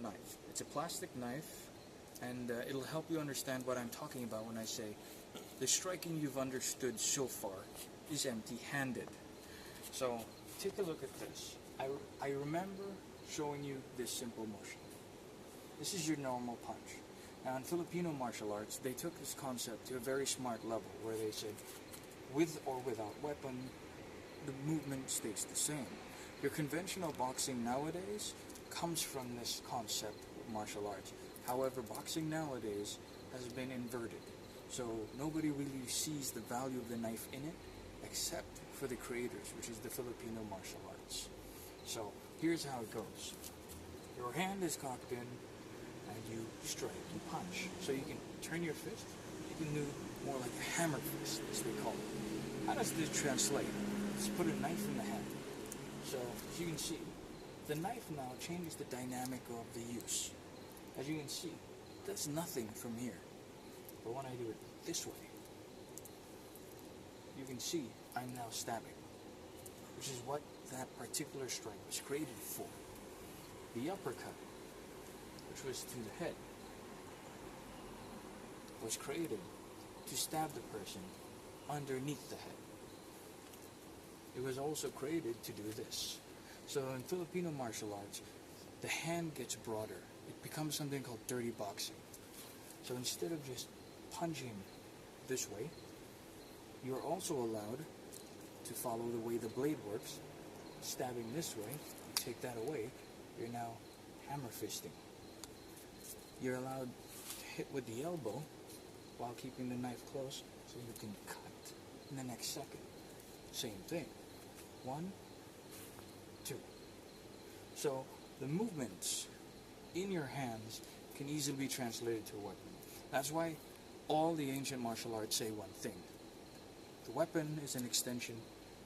knife. It's a plastic knife, and it'll help you understand what I'm talking about when I say the striking you've understood so far is empty-handed. So take a look at this. I remember showing you this simple motion. This is your normal punch. Now in Filipino martial arts, they took this concept to a very smart level where they said, with or without weapon, the movement stays the same. Your conventional boxing nowadays comes from this concept of martial arts. However, boxing nowadays has been inverted. So nobody really sees the value of the knife in it, except for the creators, which is the Filipino martial arts. So here's how it goes. Your hand is cocked in, and you strike, you punch. So you can turn your fist, you can do more like a hammer fist, as they call it. How does this translate? Let's put a knife in the hand. So as you can see, the knife now changes the dynamic of the use. As you can see, it does nothing from here. But when I do it this way, you can see I'm now stabbing, which is what that particular strike was created for. The uppercut, which was to the head, was created to stab the person underneath the head. It was also created to do this. So in Filipino martial arts, the hand gets broader. It becomes something called dirty boxing. So instead of just punching this way, you're also allowed to follow the way the blade works, stabbing this way. You take that away, you're now hammer fisting. You're allowed to hit with the elbow while keeping the knife close so you can cut in the next second. Same thing. 1, 2. So the movements in your hands can easily be translated to a weapon. That's why all the ancient martial arts say one thing. The weapon is an extension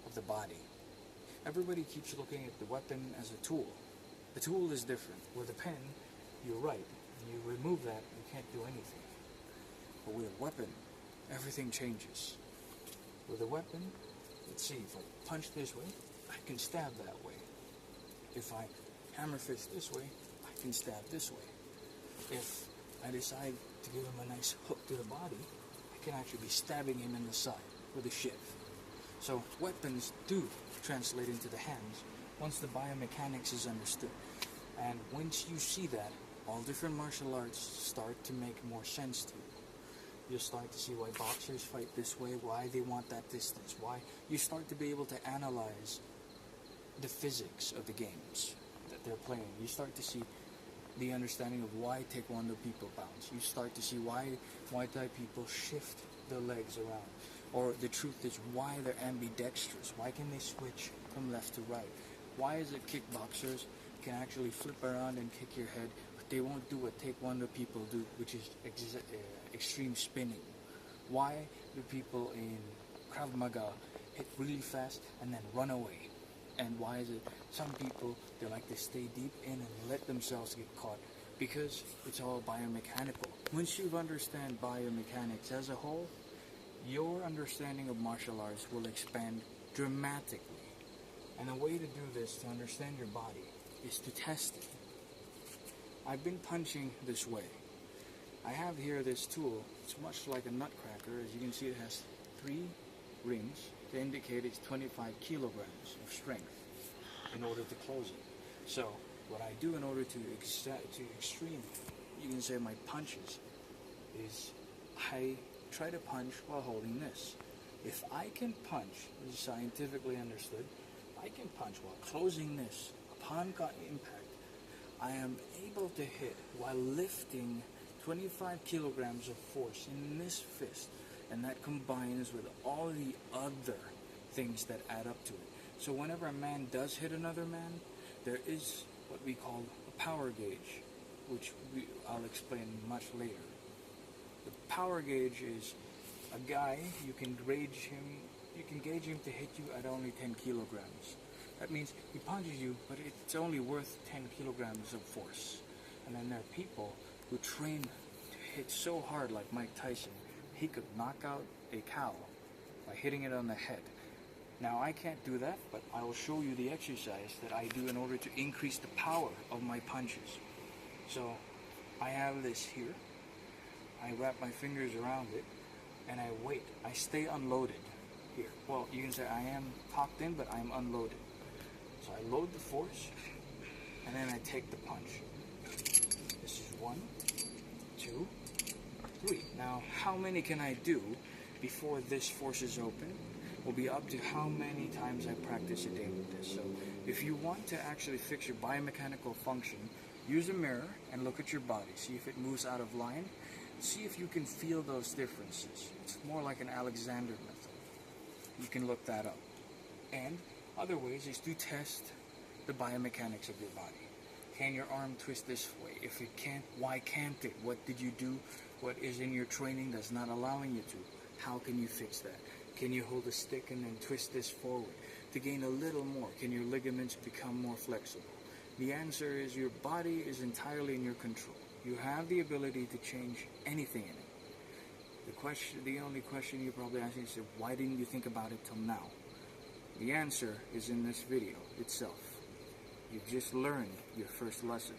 of the body. Everybody keeps looking at the weapon as a tool. The tool is different. With a pen, you write. You remove that, you can't do anything. But with a weapon, everything changes. With a weapon, let's see, if I punch this way, I can stab that way. If I hammer fist this way, I can stab this way. If I decide to give him a nice hook to the body, I can actually be stabbing him in the side with a shiv. So weapons do translate into the hands once the biomechanics is understood. And once you see that, all different martial arts start to make more sense to you. You'll start to see why boxers fight this way, why they want that distance, why you start to be able to analyze the physics of the games that they're playing. You start to see the understanding of why Taekwondo people bounce. You start to see why Muay Thai people shift their legs around. Or the truth is why they're ambidextrous. Why can they switch from left to right? Why is it kickboxers can actually flip around and kick your head, but they won't do what Taekwondo people do, which is extreme spinning? Why do people in Krav Maga hit really fast and then run away? And why is it some people, they like to stay deep in and let themselves get caught? Because it's all biomechanical. Once you understand biomechanics as a whole, your understanding of martial arts will expand dramatically. And a way to do this, to understand your body, is to test it. I've been punching this way. I have here this tool. It's much like a nutcracker. As you can see, it has 3 rings to indicate it's 25 kilograms of strength in order to close it. So what I do in order to extreme, you can say my punches, is I try to punch while holding this. If I can punch, this is scientifically understood, I can punch while closing this. Upon impact, I am able to hit while lifting 25 kilograms of force in this fist, and that combines with all the other things that add up to it. So whenever a man does hit another man, there is what we call a power gauge, which I'll explain much later. The power gauge is a guy, you can gauge him to hit you at only 10 kilograms. That means he punches you, but it's only worth 10 kilograms of force. And then there are people who train to hit so hard, like Mike Tyson, he could knock out a cow by hitting it on the head. Now I can't do that, but I will show you the exercise that I do in order to increase the power of my punches. So I have this here. I wrap my fingers around it and I wait. I stay unloaded here. Well, you can say I am cocked in, but I'm unloaded. So I load the force and then I take the punch. This is 1, 2, 3. Now, how many can I do before this force is open will be up to how many times I practice a day with this. So if you want to actually fix your biomechanical function, use a mirror and look at your body. See if it moves out of line. See if you can feel those differences. It's more like an Alexander method. You can look that up. And other ways is to test the biomechanics of your body. Can your arm twist this way? If it can't, why can't it? What did you do? What is in your training that's not allowing you to? How can you fix that? Can you hold a stick and then twist this forward to gain a little more? Can your ligaments become more flexible? The answer is your body is entirely in your control. You have the ability to change anything in it. The only question you're probably asking is, why didn't you think about it till now? The answer is in this video itself. You've just learned your first lesson.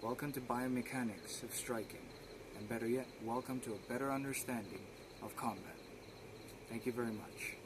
Welcome to Biomechanics of Striking. And better yet, welcome to a better understanding of combat. Thank you very much.